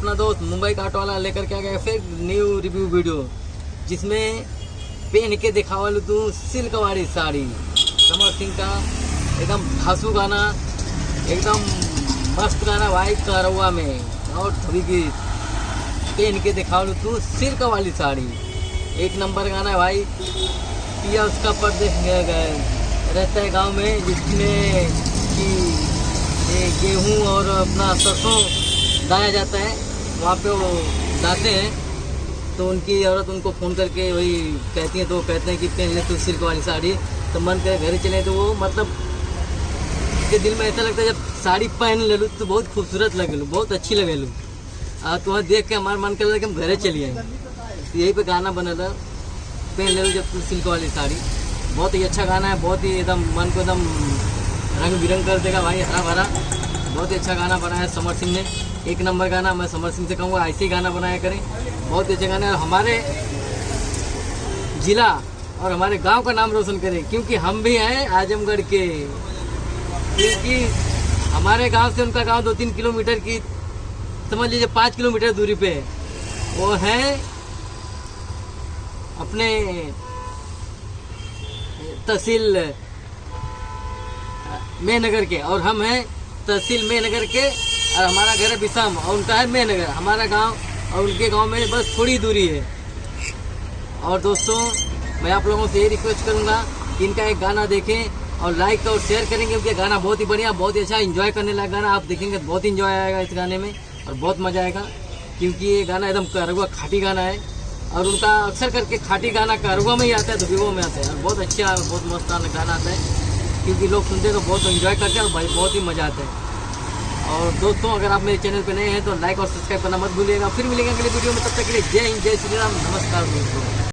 अपना दोस्त मुंबई का ऑटो वाला लेकर के आ गया फिर न्यू रिव्यू वीडियो, जिसमें पहन के दिखावल तू सिल्क वाली साड़ी। समर सिंह का एकदम धांसू गाना, एकदम मस्त गाना भाई कारवा में, और थोड़ी गीत पहन के दिखावल तू सिल्क वाली साड़ी। एक नंबर गाना है भाई। पिया उसका परदेश रहता है गांव में, जिसमें कि गेहूं और अपना सरसों दाया जाता है, वहाँ पे वो दाते हैं। तो उनकी औरत उनको फ़ोन करके वही कहती है, तो वो कहते हैं कि पहन ले तू सिल्क वाली साड़ी। तो मन करे घर चले, तो वो मतलब के दिल में ऐसा लगता है जब साड़ी पहन ले लूँ तो बहुत खूबसूरत लगे लूँ, बहुत अच्छी लगे लूँ। तो वहाँ देख के हमारा मन कर रहा है कि हम घरे चलिए। तो यही पे गाना बना था, पहन ले लो जब तू सिल्क वाली साड़ी। बहुत ही अच्छा गाना है, बहुत ही एकदम मन को एकदम रंग बिरंग कर देगा भाई, हरा भरा। बहुत ही अच्छा गाना बनाया समर सिंह ने, एक नंबर गाना। मैं समर सिंह से कहूँगा ऐसे ही गाना बनाया करें, बहुत ही अच्छे गाने। और हमारे जिला और हमारे गांव का नाम रोशन करें, क्योंकि हम भी हैं आजमगढ़ के। क्योंकि हमारे गांव से उनका गांव 2-3 किलोमीटर की, समझ लीजिए 5 किलोमीटर दूरी पे है। वो है अपने तहसील मेहनगर के, और हम हैं तहसील मेहनगर के, और हमारा घर है बिसाम और उनका है मेहनगर। हमारा गांव और उनके गांव में बस थोड़ी दूरी है। और दोस्तों, मैं आप लोगों से ये रिक्वेस्ट करूंगा कि इनका एक गाना देखें और लाइक और शेयर करेंगे, क्योंकि गाना बहुत ही बढ़िया, बहुत ही अच्छा, एंजॉय करने लायक गाना। आप देखेंगे तो बहुत इंजॉय आएगा इस गाने में और बहुत मज़ा आएगा, क्योंकि ये गाना एकदम कारवा खाटी गाना है। और उनका अक्सर करके खाटी गाना कारवा में ही आता है, धुबीवो में आता है, और बहुत अच्छा बहुत मस्त गाना आता है, क्योंकि लोग सुनते हैं तो बहुत एंजॉय करते हैं और भाई बहुत ही मज़ा आता है। और दोस्तों, अगर आप मेरे चैनल पे नए हैं तो लाइक और सब्सक्राइब करना मत भूलिएगा। फिर मिलेंगे अगले वीडियो में, तब तक के लिए जय हिंद, जय श्री राम, नमस्कार दोस्तों।